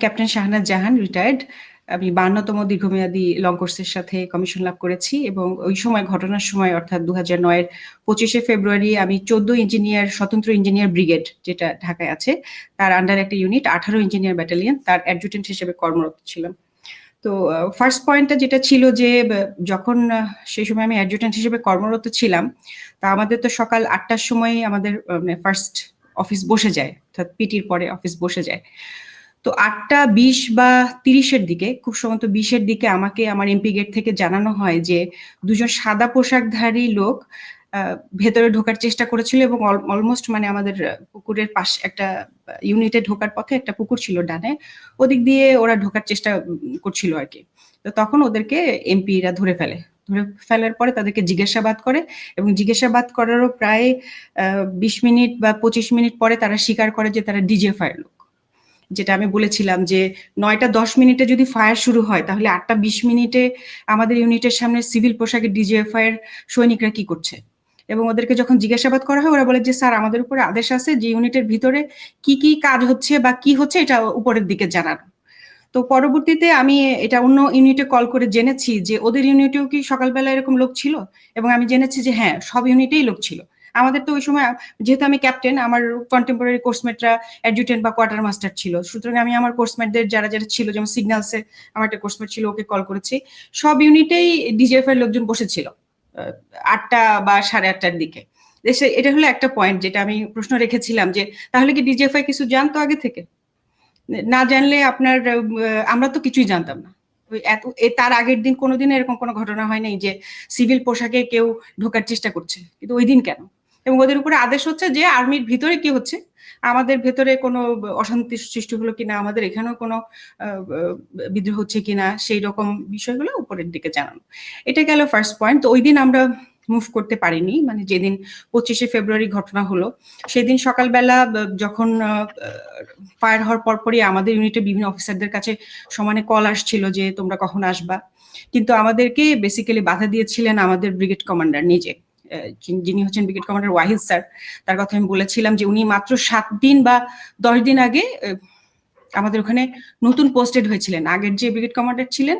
Captain Shahnaz জাহান, retired. আমি 52তম দীর্ঘমেয়াদী long কোর্সের সাথে কমিশন লাভ করেছি এবং ওই সময় ঘটনার সময় অর্থাৎ 2009-এর 25শে ফেব্রুয়ারি আমি 14 ইঞ্জিনিয়ার স্বতন্ত্র ইঞ্জিনিয়ার ব্রিগেড, যেটা ঢাকায় আছে, তার আন্ডার একটা ইউনিট 18 ইঞ্জিনিয়ার ব্যাটালিয়ন, তার অ্যাডজুটেন্ট হিসেবে কর্মরত ছিলাম। তো ফার্স্ট পয়েন্টটা যেটা ছিল যে যখন সেই সময় আমি অ্যাডজুটেন্ট হিসেবে কর্মরত ছিলাম, তা আমাদের তো সকাল 8টার সময় আমাদের ফার্স্ট অফিস বসে যায়, অর্থাৎ পিটির পরে অফিস বসে যায়। তো 8টা 20 বা 30-এর দিকে, খুব সম্ভবত 20-এর দিকে, আমাকে আমার এমপি গেট থেকে জানানো হয় যে দুজন সাদা পোশাকধারী লোক ভেতরে ঢোকার চেষ্টা করেছিল এবং অলমোস্ট মানে আমাদের পুকুরের পাশে একটা ইউনিটে ঢোকার পথে একটা পুকুর ছিল ডানে, ওদিক দিয়ে ওরা ঢোকার চেষ্টা করছিল আর কি। তো তখন ওদেরকে এমপিরা ধরে ফেলার পরে তাদেরকে জিজ্ঞাসাবাদ করে এবং জিজ্ঞাসাবাদ করারও প্রায় 20 মিনিট বা 25 মিনিট পরে তারা স্বীকার করে যে তারা ডিজিএফআই এর লোক। যেটা আমি বলেছিলাম যে 9টা 10 মিনিটে যদি ফায়ার শুরু হয় তাহলে 8টা 20 মিনিটে আমাদের ইউনিটের সামনে সিভিল পোশাকে ডিজিএফআই এর সৈনিকরা কি করছে। এবং ওদেরকে যখন জিজ্ঞাসাবাদ করা হয় ওরা বলে যে স্যার আমাদের উপরে আদেশ আছে যে ইউনিটের ভিতরে কি কি কাজ হচ্ছে বা কি হচ্ছে এটা উপরের দিকে জানানো। তো পরবর্তীতে আমি এটা অন্য ইউনিটে কল করে জেনেছি যে ওদের ইউনিটেও কি সকালবেলা এরকম লোক ছিল, এবং আমি জেনেছি যে হ্যাঁ, সব ইউনিটেই লোক ছিল। আমাদের তো ওই সময়, যেহেতু আমি ক্যাপ্টেন, আমার কন্টেম্পোরারি কোর্সমেটরা অ্যাডজুটেন্ট বা কোয়ার্টার মাস্টার ছিল, সুতরাং আমি আমার কোর্সমেটদের যারা যারা ছিল, যেমন সিগন্যালসে আমার একটা কোর্সমেট ছিল, ওকে কল করেছি। সব ইউনিটেই ডিজিএফ এর লোকজন বসেছিল 8টা বা 8:30-টার দিকে। এটা হলো একটা পয়েন্ট যেটা আমি প্রশ্ন রেখেছিলাম যে তাহলে কি ডিজিএফআই কিছু জানতো আগে থেকে? না জানলে আপনার আমরা তো কিছুই জানতাম না। তার আগের দিন কোনোদিন এরকম কোনো ঘটনা হয় নাই যে সিভিল পোশাকে কেউ ঢোকার চেষ্টা করছে, কিন্তু ওই দিন কেন? এবং ওদের উপরে আদেশ হচ্ছে যে আর্মির ভিতরে কি হচ্ছে, আমাদের ভেতরে কোনো অশান্তি সৃষ্টি হলো কিনা, আমাদের এখানেও কোনো বিদ্রোহ হচ্ছে কিনা, সেই রকম বিষয়গুলো উপরের দিকে জানানো। এটা গেল ফার্স্ট পয়েন্ট। তো ওই দিন আমরা মুভ করতে পারিনি, মানে যেদিন 25শে ফেব্রুয়ারি ঘটনা হলো সেদিন সকালবেলা যখন ফায়ার হওয়ার পরপরই আমাদের ইউনিটের বিভিন্ন অফিসারদের কাছে সমানে কল আসছিল যে তোমরা কখন আসবা, কিন্তু আমাদেরকে বেসিক্যালি বাধা দিয়েছিলেন আমাদের ব্রিগেড কমান্ডার নিজে, যিনি হচ্ছেন ব্রিগেড কমান্ডার ওয়াহিদ স্যার। তার কথা আমি বলেছিলাম যে উনি মাত্র 7 দিন বা 10 দিন আগে আমাদের ওখানে নতুন পোস্টেড হয়েছিলেন, আগের যে ব্রিগেড কমান্ডার ছিলেন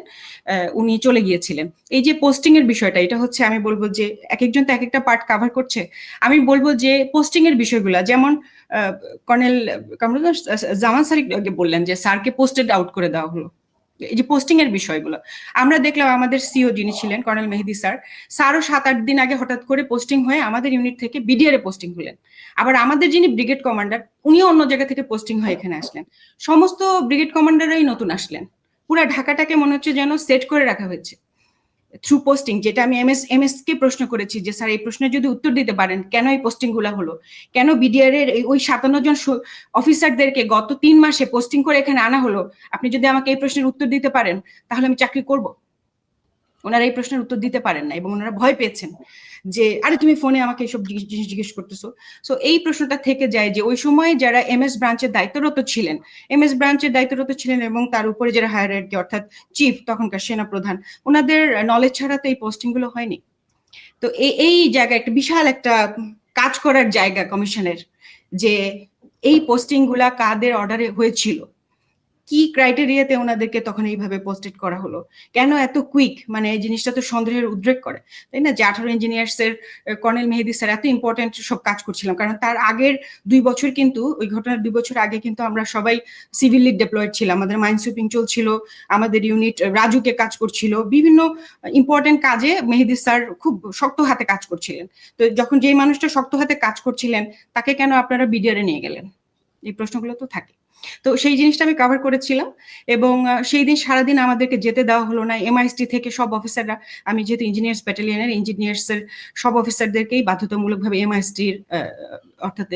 উনি চলে গিয়েছিলেন। এই যে পোস্টিং এর বিষয়টা, এটা হচ্ছে আমি বলবো যে এক একজন তো এক একটা পার্ট কভার করছে। আমি বলবো যে পোস্টিং এর বিষয়গুলা, যেমন কর্নেল কামরুজ্জামান জামান স্যার বললেন যে স্যারকে পোস্টেড আউট করে দেওয়া হলো। এই যে পোস্টিং এর বিষয়গুলো আমরা দেখলাম, আমাদের সিও যিনি ছিলেন কর্নেল মেহেদী স্যারও 7-8 দিন আগে হঠাৎ করে পোস্টিং হয়ে আমাদের ইউনিট থেকে বিডিআর এ পোস্টিং হলেন। আবার আমাদের যিনি ব্রিগেড কমান্ডার উনিও অন্য জায়গা থেকে পোস্টিং হয়ে এখানে আসলেন। সমস্ত ব্রিগেড কমান্ডাররাই নতুন আসলেন। পুরো ঢাকাটাকে মনে হচ্ছে যেন সেট করে রাখা হয়েছে থ্রু পোস্টিং। যেটা আমি এমএস কে প্রশ্ন করেছি যে স্যার এই প্রশ্নের যদি উত্তর দিতে পারেন কেন এই পোস্টিং গুলা হলো, কেন বিডিআর এর ওই 57 জন অফিসারদেরকে গত 3 মাসে পোস্টিং করে এখানে আনা হলো, আপনি যদি আমাকে এই প্রশ্নের উত্তর দিতে পারেন তাহলে আমি চাকরি করব। ওনারা এই প্রশ্নের উত্তর দিতে পারেন না এবং ওনারা ভয় পেয়েছেন যে আরে তুমি ফোনে আমাকে এইসব জিনিস জিজ্ঞেস করতেছো। সো এই প্রশ্নটা থেকে যায় যে ওই সময় যারা এমএস ব্রাঞ্চের দায়িত্বরত ছিলেন এবং তার উপরে যারা হায়ারার্কি অর্থাৎ চিফ, তখনকার সেনা প্রধান, ওনাদের নলেজ ছাড়া তো এই পোস্টিং গুলো হয়নি। তো এই জায়গায় একটা বিশাল একটা কাজ করার জায়গা কমিশনের, যে এই পোস্টিং গুলা কাদের অর্ডারে হয়েছিল, কি ক্রাইটেরিয়াতে ওনাদেরকে তখন এইভাবে পোস্টেড করা হলো, কেন এত কুইক, মানে এই জিনিসটা তো সন্দেহের উদ্রেক করে, তাই না? যে 18 ইঞ্জিনিয়ার্স এর কর্নেল মেহেদী স্যার এত ইম্পর্টেন্ট সব কাজ করছিলাম, কারণ তার আগের 2 বছর কিন্তু, ওই ঘটনার 2 বছর আগে কিন্তু আমরা সবাই সিভিলি ডিপ্লয়েড ছিলাম, আমাদের মাইন সুইপিং চলছিল, আমাদের ইউনিট রাজুকে কাজ করছিল, বিভিন্ন ইম্পর্টেন্ট কাজে মেহেদী স্যার খুব শক্ত হাতে কাজ করছিলেন। তো যখন যেই মানুষটা শক্ত হাতে কাজ করছিলেন তাকে কেন আপনারা বিডিআরে নিয়ে গেলেন, এই প্রশ্নগুলো তো থাকে। তো সেই জিনিসটা আমি কভার করেছিলাম এবং সেই দিন সারাদিন আমাদেরকে যেতে দেওয়া হলো না। এমআইএসটি থেকে সব অফিসাররা, আমি যেহেতু ইঞ্জিনিয়ার্স ব্যাটালিয়নের, ইঞ্জিনিয়ার্সের সব অফিসারদেরকেই বাধ্যতামূলকভাবে এমআইএসটির অর্থাৎ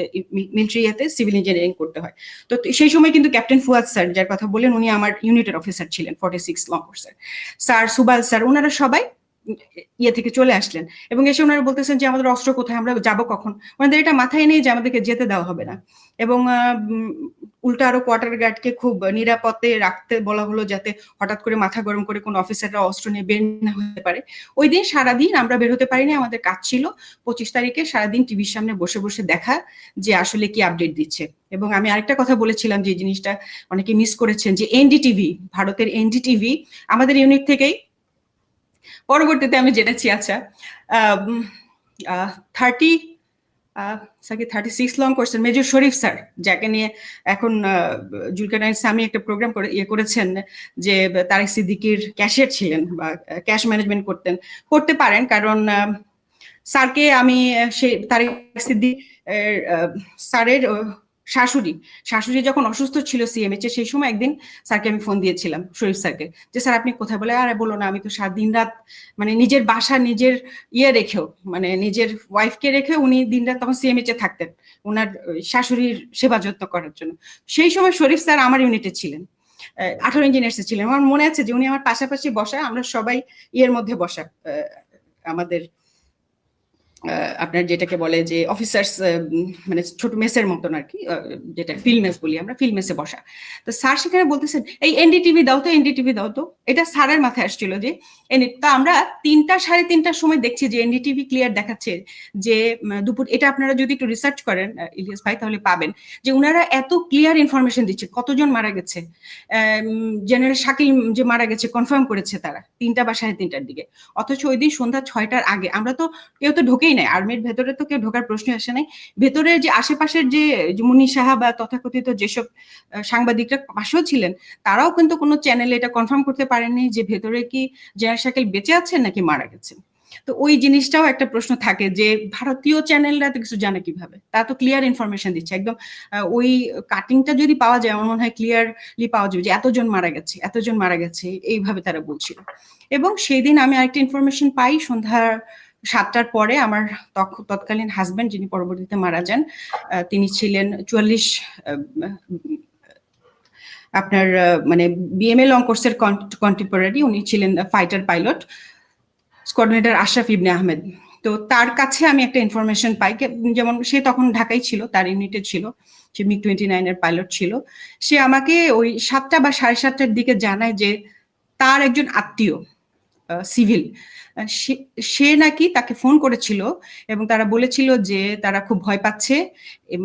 মিলিটারিতে সিভিল ইঞ্জিনিয়ারিং করতে হয়। তো সেই সময় কিন্তু ক্যাপ্টেন ফুয়াদ স্যার, যার কথা বললেন, উনি আমার ইউনিটের অফিসার ছিলেন 46 লং কোর্সের, স্যার সুবাল স্যার, ওনারা সবাই ইয়ে থেকে চলে আসলেন এবং এসে ওনারা বলতেছেন যে আমাদের অস্ত্র কোথায়, আমরা যাব কখন। ওনাদের এটা মাথায় নেই যে আমাদেরকে যেতে দেওয়া হবে না। এবং উল্টা আরো কোয়ার্টার গার্ডকে খুব নিরাপদে রাখতে বলা হলো, যাতে হঠাৎ করে মাথা গরম করে কোন অফিসাররা অস্ত্র নিয়ে বের না হতে পারে। ওই দিন সারাদিন আমরা বের হতে পারিনি, আমাদের কাজ ছিল 25 তারিখে সারাদিন টিভির সামনে বসে বসে দেখা যে আসলে কি আপডেট দিচ্ছে। এবং আমি আরেকটা কথা বলেছিলাম যে জিনিসটা অনেকে মিস করেছেন, যে এনডিটিভি, ভারতের এনডিটিভি আমাদের ইউনিট থেকেই, পরবর্তীতে আমি জেনেছি আচ্ছা 36 লং করছেন মেজর শরীফ স্যার, যাকে নিয়ে এখন জুলকারনাইন সামি একটা প্রোগ্রাম করে করেছেন, যে তারেক সিদ্দিকীর ক্যাশিয়ার ছিলেন বা ক্যাশ ম্যানেজমেন্ট করতে পারেন, কারণ স্যারকে আমি তারেক সিদ্দিক স্যারের শাশুড়ি যখন অসুস্থ ছিল সিএমএইচ সেই সময় একদিন স্যারকে আমি ফোন দিয়েছিলাম, শরীফ স্যারকে, যে স্যার আপনি কোথায়, বলে আরে বলো না, আমি তো দিন রাত মানে নিজের বাসা নিজের রেখেও, মানে নিজের ওয়াইফকে রেখে উনি দিন রাত তখন সিএমএইচ থাকতেন ওনার শাশুড়ির সেবা যত্ন করার জন্য। সেই সময় শরীফ স্যার আমার ইউনিটে ছিলেন, 18 ইঞ্জিনিয়ার্সে ছিলেন। আমার মনে আছে যে উনি আমার পাশাপাশি বসা, আমরা সবাই মধ্যে বসা, আমাদের আপনার যেটাকে বলে যে অফিসার্স, মানে ছোট মেসের মতন আর কি, যেটা ফিল্ড মেস বলি আমরা, ফিল্ড মেসে বসা। তো স্যার সেখানে বলতেছেন এই এনডিটিভি দাও তো, এনডিটিভি দাও তো। এটা স্যারের মাথায় আসছিল যে তা আমরা 3টা 3:30টার সময় দেখছি যে এনডিটিভি ক্লিয়ার দেখাচ্ছে যে দুপুর, এটা আপনারা যদি একটু রিসার্চ করেন ইলিয়াস ভাই তাহলে পাবেন যে উনারা এত ক্লিয়ার ইনফরমেশন দিচ্ছে কতজন মারা গেছে। জেনারেল শাকিল যে মারা গেছে কনফার্ম করেছে তারা 3টা বা 3:30টার দিকে, অথচ ওই দিন সন্ধ্যা 6টার আগে আমরা তো কেউ তো ঢোকেই নাই, আর্মির ভেতরে তো কেউ ঢোকার প্রশ্ন আসে নাই। ভেতরে যে আশেপাশের যে মুনি সাহা বা তথাকথিত যেসব সাংবাদিকরা পাশেও ছিলেন, তারাও কিন্তু কোনো চ্যানেলে এটা কনফার্ম করতে পারেননি যে ভেতরে কি জেনারেল শাকিল বেঁচে আছেন নাকি মারা গেছেন। তো ওই জিনিসটাও একটা প্রশ্ন থাকে যে ভারতীয় চ্যানেলরা তো কিছু জানে কিভাবে, তারা তো ক্লিয়ার ইনফরমেশন দিচ্ছে একদম। ওই কাটিংটা যদি পাওয়া যায় আমার মনে হয় ক্লিয়ারলি পাওয়া যাবে যে এতজন মারা গেছে এইভাবে তারা বলছিল। এবং সেই দিন আমি আরেকটা ইনফরমেশন পাই সন্ধ্যা 7টার পরে, আমার তৎকালীন হাজবেন্ড যিনি পরবর্তীতে মারা যান, তিনি ছিলেন 44 আপনার মানে বিএমএ লং কোর্সের কন্টেম্পোরারি, উনি ছিলেন ফাইটার পাইলট কোঅর্ডিনেটর আশরাফ ইবনে আহমেদ। তো তার কাছে আমি একটা ইনফরমেশন পাই, যেমন সে তখন ঢাকায় ছিল, তার ইউনিটে ছিল, সে MiG-29 এর পাইলট ছিল। সে আমাকে ওই 7টা বা 7:30টার দিকে জানায় যে তার একজন আত্মীয় সিভিল, সে নাকি তাকে ফোন করেছিল এবং তারা বলেছিল যে তারা খুব ভয় পাচ্ছে,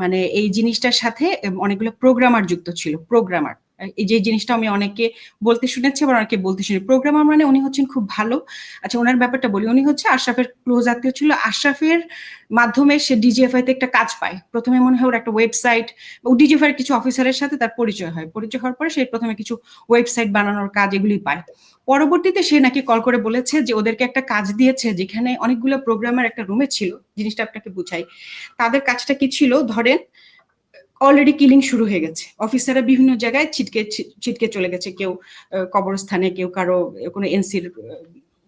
মানে এই জিনিসটার সাথে অনেকগুলো প্রোগ্রামার যুক্ত ছিল। প্রোগ্রামার, এই যে জিনিসটা আমি অনেকে বলতে শুনেছি, আবার অনেকে বলতে শুনি। প্রোগ্রামার মানে উনি হচ্ছেন খুব ভালো, আচ্ছা ওনার ব্যাপারটা বলি, উনি হচ্ছে আশরাফের ক্লোজ আত্মীয় ছিল। আশরাফের মাধ্যমে সে ডিজিএফআই তে একটা কাজ পায়, প্রথমে মনে হয় ওর একটা ওয়েবসাইট, ও ডিজিএফআই এর কিছু অফিসারের সাথে তার পরিচয় হয়, পরিচয় হওয়ার পরে সে প্রথমে কিছু ওয়েবসাইট বানানোর কাজ এগুলি পায়। পরবর্তীতে সে নাকি কল করে বলেছে যে ওদেরকে একটা কাজ দিয়েছে যেখানে অনেকগুলো প্রোগ্রামার একটা রুমে ছিল। জিনিসটা আপনাকে বুঝাই, তাদের কাজটা কি ছিল, ধরেন অলরেডি কিলিং শুরু হয়ে গেছে, অফিসাররা বিভিন্ন জায়গায় ছিটকে চলে গেছে, কেউ কবরস্থানে, কেউ কারো কোনো এনসির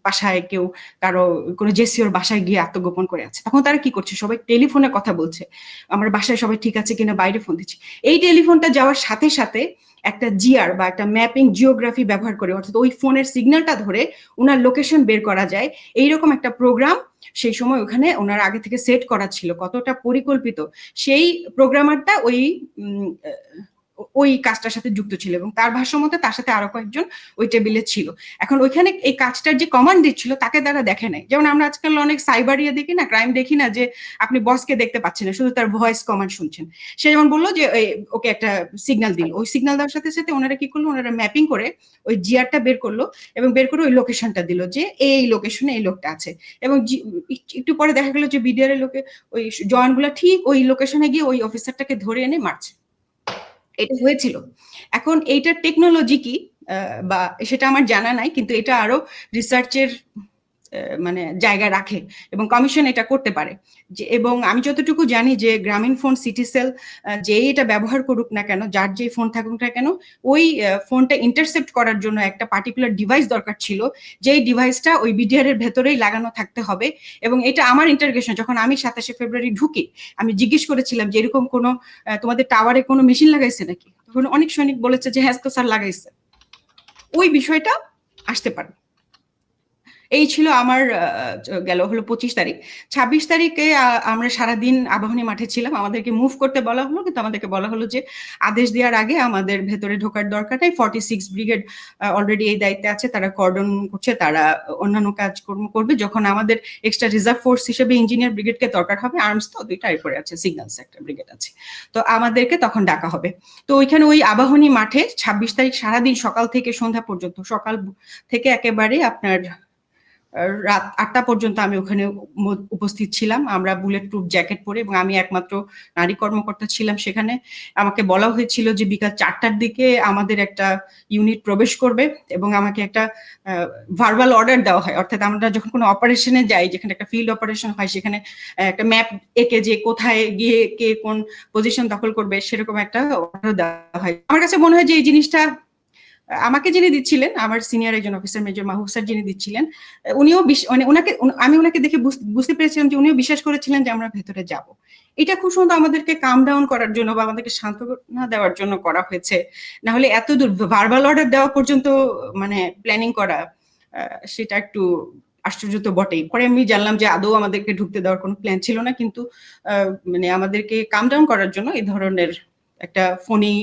বাসায়, কেউ কারো কোনো জেসিওর বাসায় গিয়ে আত্মগোপন করে আছে। তখন তারা কি করছে, সবাই টেলিফোনে কথা বলছে, আমার বাসায় সবাই ঠিক আছে কিনা, বাইরে ফোন দিচ্ছে। এই টেলিফোনটা যাওয়ার সাথে সাথে একটা জিআর বা একটা ম্যাপিং জিওগ্রাফি ব্যবহার করে, অর্থাৎ ওই ফোনের সিগন্যালটা ধরে ওনার লোকেশন বের করা যায়, এইরকম একটা প্রোগ্রাম সেই সময় ওখানে ওনার আগে থেকে সেট করা ছিল। কতটা পরিকল্পিত, সেই প্রোগ্রামারটা ওই কাজটার সাথে যুক্ত ছিল এবং তার ভাষ্য মতে তার সাথে আরো কয়েকজন ওই টেবিলে ছিল। এখন ওইখানে এই কাজটার যে কমান্ড দিচ্ছিল তাকে তারা দেখে নাই। যেমন আমরা আজকাল অনেক সাইবারিয়া দেখি না, ক্রাইম দেখি না, যে আপনি বসকে দেখতে পাচ্ছেন না, শুধু তার ভয়েস কমান্ড শুনছেন। সে যেমন বললো যে ওকে একটা সিগন্যাল দিল, ওই সিগন্যাল দেওয়ার সাথে সাথে ওনারা কি করলো, ওনারা ম্যাপিং করে ওই জিআরটা বের করলো এবং বের করে ওই লোকেশনটা দিল যে এই লোকেশনে এই লোকটা আছে। এবং একটু পরে দেখা গেল যে বিডিআর এর লোকে ওই জওয়ানগুলো ঠিক ওই লোকেশনে গিয়ে ওই অফিসারটাকে ধরে এনে মারছে। এটা হয়েছিল। এখন এইটার টেকনোলজি কি বা সেটা আমার জানা নাই, কিন্তু এটা আরো রিসার্চের মানে জায়গা রাখে এবং কমিশন এটা করতে পারে। এবং আমি যতটুকু জানি যে গ্রামীণ ফোন, সিটিসেল যেই এটা ব্যবহার করুক না কেন, যার যে ফোন থাকুক না কেন, ওই ফোনটা ইন্টারসেপ্ট করার জন্য একটা পার্টিকুলার ডিভাইস দরকার ছিল, যেই ডিভাইসটা ওই বিডিআর এর ভেতরেই লাগানো থাকতে হবে। এবং এটা আমার ইন্টারগেশন, যখন আমি 27শে ফেব্রুয়ারি ঢুকি, আমি জিজ্ঞেস করেছিলাম যে এরকম কোনো তোমাদের টাওয়ারে কোনো মেশিন লাগাইছে নাকি, তখন অনেক সৈনিক বলেছে যে হ্যাঁ তো স্যার লাগাইছে। ওই বিষয়টা আসতে পারে। এই ছিল আমার গেল হলো 25 তারিখ। 26 তারিখে আমরা সারাদিন আবাহনী মাঠে ছিলাম। আমাদেরকে মুভ করতে বলা হলো, কিন্তু আমাদেরকে বলা হলো যে আদেশ দেওয়ার আগে আমাদের ভেতরে ঢোকার দরকার নেই। 46 ব্রিগেড অলরেডি এই দায়িত্বে আছে, তারা কর্ডন করছে, তারা অন্যান্য কাজকর্ম করবে। যখন আমাদের এক্সট্রা রিজার্ভ ফোর্স হিসেবে ইঞ্জিনিয়ার ব্রিগেডকে দরকার হবে, আর্মস তো দুইটা এরপরে আছে, সিগন্যালস একটা ব্রিগেড আছে, তো আমাদেরকে তখন ডাকা হবে। তো ওইখানে ওই আবাহনী মাঠে 26 তারিখ সারাদিন সকাল থেকে সন্ধ্যা পর্যন্ত, সকাল থেকে একেবারে আপনার রাত 8টা পর্যন্ত আমি ওখানে উপস্থিত ছিলাম। আমরা বুলেট প্রুফ জ্যাকেট পরে, এবং আমি একমাত্র নারী কর্মকর্তা ছিলাম সেখানে। আমাকে বলা হয়েছিল যে বিকাল 4টার দিকে আমাদের একটা ইউনিট প্রবেশ করবে, এবং আমাকে একটা ভার্বাল অর্ডার দেওয়া হয়। অর্থাৎ আমরা যখন কোনো অপারেশনে যাই, যেখানে একটা ফিল্ড অপারেশন হয়, সেখানে একটা ম্যাপ এঁকে যে কোথায় গিয়ে কে কোন পজিশন দখল করবে, সেরকম একটা অর্ডার দেওয়া হয়। আমার কাছে মনে হয় যে এই জিনিসটা আমাকে যিনি দিচ্ছিলেন, আমার সিনিয়র একজন অফিসার মেজর মাহবুব স্যার যিনি দিচ্ছিলেন, উনিও মানে আমি ওনাকে দেখে বুঝতে পেরেছিলাম যে উনিও বিশ্বাস করেছিলেন যে আমরা ভেতরে যাব। এটা খুব সুন্দর আমাদেরকে কাম ডাউন করার জন্য বা আমাদেরকে সান্ত্বনা দেওয়ার জন্য করা হয়েছে। না হলে এত দূর ভার্বাল অর্ডার দেওয়া পর্যন্ত মানে প্ল্যানিং করা, সেটা একটু আশ্চর্য তো বটেই। পরে আমি জানলাম যে আদৌ আমাদেরকে ঢুকতে দেওয়ার কোনো প্ল্যান ছিল না, কিন্তু মানে আমাদেরকে কাম ডাউন করার জন্য এই ধরনের একটা ফোনি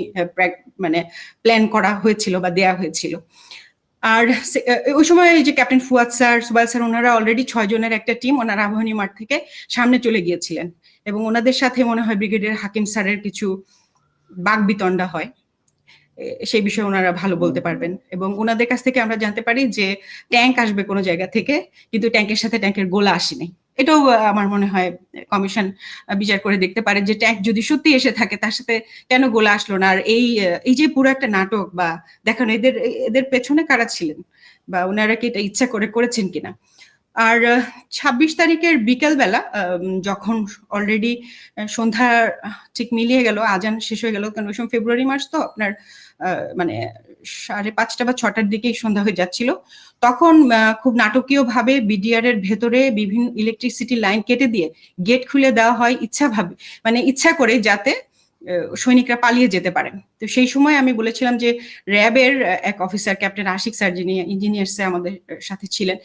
মানে প্ল্যান করা হয়েছিল বা দেয়া হয়েছিল। আর ওই সময় যে ক্যাপ্টেন ফুয়াদ স্যার, সুবাইল স্যার, ওনারা অলরেডি 6 জনের একটা টিম, ওনারা আবাহনী মাঠ থেকে সামনে চলে গিয়েছিলেন, এবং ওনাদের সাথে মনে হয় ব্রিগেডিয়ার হাকিম স্যারের কিছু বাকবিতণ্ডা হয়। সেই বিষয়ে ওনারা ভালো বলতে পারবেন। এবং ওনাদের কাছ থেকে আমরা জানতে পারি যে ট্যাঙ্ক আসবে কোনো জায়গা থেকে, কিন্তু ট্যাঙ্কের সাথে ট্যাঙ্কের গোলা আসেনি। এটাও আমার মনে হয় কমিশন বিচার করে দেখতে পারে যে ট্যাঙ্ক যদি সত্যি এসে থাকে, তার সাথে কেন গোলা আসলো না। আর এই যে পুরো একটা নাটক বা দেখানো, এদের পেছনে কারা ছিলেন, বা ওনারা কি এটা ইচ্ছা করে করেছেন কিনা। আর 26 তারিখের বিকেল বেলা যখন অলরেডি সন্ধ্যা ঠিক মিলিয়ে গেল, আজান শেষ হয়ে গেল, কারণ ওই সময় ফেব্রুয়ারি মাস তো আপনার মানে 5:30 বা 6টার দিকেই সন্ধ্যা হয়ে যাচ্ছিল, তখন খুব নাটকীয় ভাবে বিডিআর এর ভেতরে বিভিন্ন ইলেকট্রিসিটি লাইন কেটে দিয়ে গেট খুলে দেওয়া হয় মানে ইচ্ছা করে, যাতে সৈনিকরা পালিয়ে যেতে পারে। তো সেই সময় আমি বলেছিলাম যে র্যাবের এক অফিসার ক্যাপ্টেন আশিক স্যার, যিনি ইঞ্জিনিয়ার্সে আমাদের সাথে ছিলেন,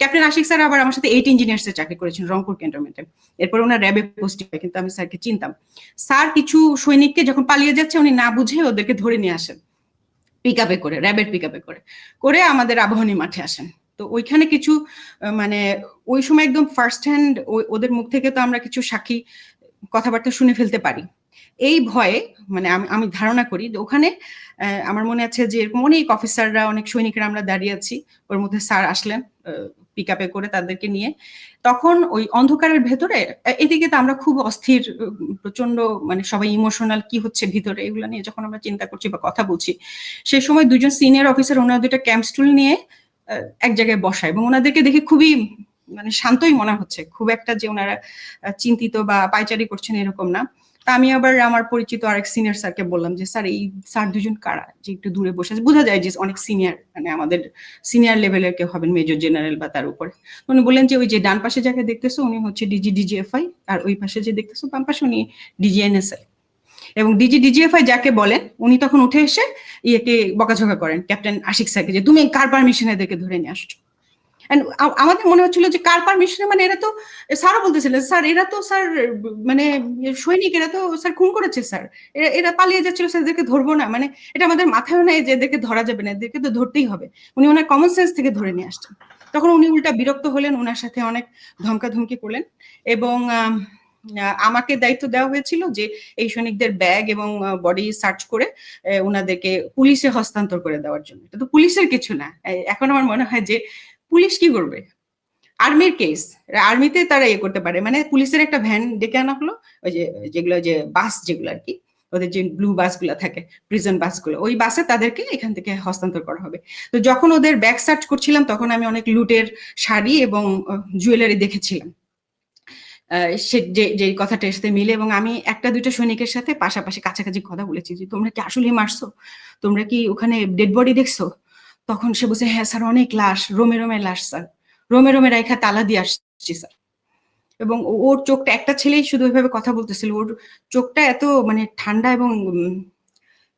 ক্যাপ্টেন আশিক স্যার আবার আমার সাথে 8 ইঞ্জিনিয়ার্সে চাকরি করেছেন রংপুর ক্যান্টনমেন্টে। এরপর ওনার র্যাবে পোস্টিং হয়, কিন্তু আমি স্যারকে চিনতাম। স্যার কিছু সৈনিককে যখন পালিয়ে যাচ্ছে, উনি না বুঝে ওদেরকে ধরে নিয়ে আসেন পিক আপে করে, র্যাবের পিক আপে করে করে আমাদের আবাহনী মাঠে আসেন। তো ওইখানে কিছু মানে ওই সময় একদম ফার্স্ট হ্যান্ড ওদের মুখ থেকে তো আমরা কিছু সাক্ষী কথাবার্তা শুনে ফেলতে পারি। এই ভয়ে মানে আমি ধারণা করি যে ওখানে আমার মনে আছে যে এরকম অনেক অফিসাররা, অনেক সৈনিকরা আমরা দাঁড়িয়ে আছি, ওর মধ্যে স্যার আসলেন পিক আপে করে তাদেরকে নিয়ে। তখন ওই অন্ধকারের ভেতরে এদিকে তো আমরা খুব অস্থির, প্রচন্ড মানে সবাই ইমোশনাল, কি হচ্ছে ভিতরে এগুলো নিয়ে যখন আমরা চিন্তা করছি বা কথা বলছি, সেই সময় দুজন সিনিয়র অফিসার ওনারা দুইটা ক্যাম্প স্টুল নিয়ে এক জায়গায় বসায়, এবং ওনাদেরকে দেখে খুবই মানে শান্তই মনে হচ্ছে, খুব একটা যে ওনারা চিন্তিত বা পায়চারি করছেন এরকম না। আমি আবার আমার পরিচিত আরেক সিনিয়র স্যারকে বললাম যে স্যার এই স্যার দুজন কারা, যে একটু দূরে বসে আছে, বোঝা যায় যে অনেক সিনিয়র, মানে আমাদের সিনিয়র লেভেলের কেউ হবেন, মেজর জেনারেল বা তার উপরে। উনি বললেন যে ওই যে ডান পাশে যাকে দেখতেছো উনি হচ্ছে ডিজিএফআই, আর ওই পাশে যে দেখতেছো বাম পাশে উনি ডিজিএনএসএল। এবং ডিজিএফআই যাকে বলেন, উনি তখন উঠে এসে ইয়েকে বকাঝকা করেন ক্যাপ্টেন আশিক স্যারকে, যে তুমি কার পারমিশনে এদেরকে ধরে নিয়ে আসছো। আমাদের মনে হচ্ছিল যে কার পারমিশনে, মানে এরা তো, স্যারও বলতেছিলেন স্যার এরা তো স্যার মানে সৈনিক, এরা তো স্যার খুন করেছে স্যার, এরা পালিয়ে যাচ্ছিল স্যার, এদেরকে ধরবো না, মানে এটা আমাদের মাথায় নেই যে এদেরকে ধরা যাবে না, এদেরকে তো ধরতেই হবে। উনি ওনার কমন সেন্স থেকে ধরে নিয়ে আসছেন। তখন উনি উল্টা বিরক্ত হলেন, ওনার সাথে অনেক ধমকাধমকি করলেন, এবং আমাকে দায়িত্ব দেওয়া হয়েছিল যে এই সৈনিকদের ব্যাগ এবং বডি সার্চ করে ওনাদেরকে পুলিশে হস্তান্তর করে দেওয়ার জন্য। এটা তো পুলিশের কিছু না। এখন আমার মনে হয় যে পুলিশ কি করবে, আর্মির কেস, আর্মিতে তারা ইয়ে করতে পারে। মানে পুলিশের একটা ভ্যান ডেকে আনা হলো, ওই যে যেগুলো যে বাস যেগুলো আর কি, ওদের যে ব্লু বাসগুলো থাকে, প্রিজন বাসগুলো, ওই বাসে তাদেরকে এখান থেকে হস্তান্তর করা হবে। তো যখন ওদের ব্যাগ সার্চ করছিলাম, তখন আমি অনেক লুটের শাড়ি এবং জুয়েলারি দেখেছিলাম, সে যে কথাটার সাথে মিলে। এবং আমি একটা দুইটা সৈনিকের সাথে পাশাপাশি কাছাকাছি কথা বলেছি যে তোমরা কি আসলে মারছো, তোমরা কি ওখানে ডেড বডি দেখছো। তখন সে বলছে হ্যাঁ স্যার, অনেক লাশ, রোমে রোমে লাশ স্যার, রোমে রোমে রাইখা তালা দিয়ে আসছি স্যার। এবং ওর চোখটা, একটা ছেলেই শুধু ওইভাবে কথা বলতেছিল, ওর চোখটা এত মানে ঠান্ডা এবং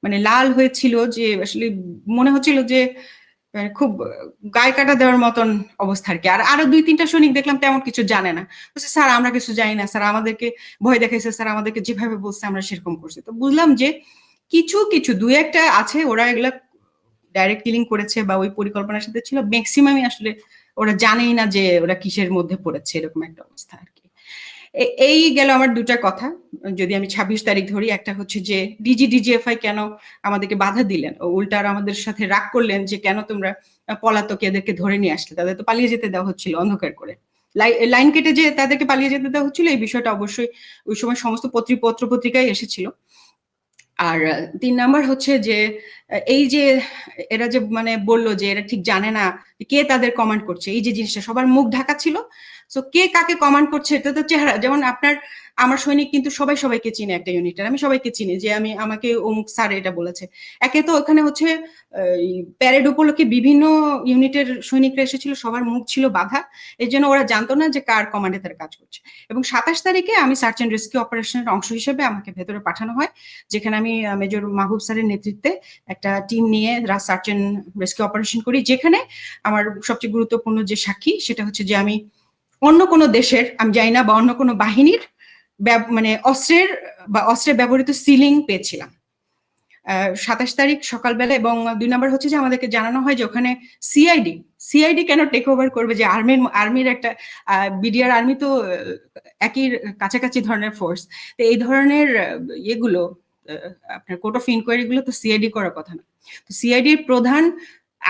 মানে লাল হয়েছিল যে আসলে মনে হচ্ছিল যে খুব গায়ে কাটা দেওয়ার মতন অবস্থা আর কি। আর আরো 2-3টা সৈনিক দেখলাম তেমন কিছু জানে না, বলছে স্যার আমরা কিছু জানি না স্যার, আমাদেরকে ভয় দেখাইছে স্যার, আমাদেরকে যেভাবে বলছে আমরা সেরকম করছি। তো বুঝলাম যে কিছু কিছু 2-1টা আছে ওরা এগুলা ডাইরেক্ট কিলিং করেছে বা ওই পরিকল্পনার সাথে ছিল, ম্যাক্সিমামই আসলে ওরা জানেই না যে ওরা কিসের মধ্যে পড়েছে, এরকম একটা অবস্থা আর কি। এই গেল আমার দুটা কথা। যদি আমি 26 তারিখ ধরি, একটা হচ্ছে যে ডিজিএফআই কেন আমাদেরকে বাধা দিলেন, উল্টা আর আমাদের সাথে রাগ করলেন যে কেন তোমরা পলাতক এদেরকে ধরে নিয়ে আসলে, তাদের তো পালিয়ে যেতে দেওয়া হচ্ছিল অন্ধকার করে, লাইন কেটে যে তাদেরকে পালিয়ে যেতে দেওয়া হচ্ছিল, এই বিষয়টা অবশ্যই ওই সময় সমস্ত পত্র পত্রিকায় এসেছিল। আর 3 নাম্বার হচ্ছে যে এই যে এরা যে মানে বলল যে এরা ঠিক জানে না কে তাদের কমান্ড করছে, এই যে জিনিসটা সবার মুখ ঢাকা ছিল। সো কে কাকে কমান্ড করছে এটা তো চেহারা, যেমন আমার সৈনিক কিন্তু সবাই সবাইকে চিনে, একটা ইউনিটের আমি সবাইকে চিনি যে আমাকে অমুক স্যার এটা বলেছে। একে তো ওখানে হচ্ছে প্যারেড উপলক্ষে বিভিন্ন ইউনিটের সৈনিকরা এসেছিল, সবার মুখ ছিল বাধা, এই জন্য ওরা জানতো না যে কার কমান্ডে তারা কাজ করছে। এবং 27 তারিখে আমি সার্চ অ্যান্ড রেস্কিউ অপারেশনের অংশ হিসেবে আমাকে ভেতরে পাঠানো হয়, যেখানে আমি মেজর মাহবুব স্যারের নেতৃত্বে একটা টিম নিয়ে সার্চ অ্যান্ড রেস্কিউ অপারেশন করি, যেখানে আমার সবচেয়ে গুরুত্বপূর্ণ যে সাক্ষী সেটা হচ্ছে যে আমি অন্য কোনো দেশের আমি জানি না বা অন্য কোনো বাহিনীর মানে অস্ত্রের ব্যবহৃত সিলিং পেয়েছিলাম 27 তারিখ সকালবেলা। এবং 2 নাম্বার হচ্ছে যে আমাদেরকে জানানো হয় যে ওখানে সিআইডি কেন টেক ওভার করবে, যে আর্মির একটা বিডিআর আর্মি তো একই কাছাকাছি ধরনের ফোর্স, তো এই ধরনের ইয়েগুলো আপনার কোর্ট অফ ইনকোয়ারি গুলো তো সিআইডি করার কথা না। তো সিআইডির প্রধান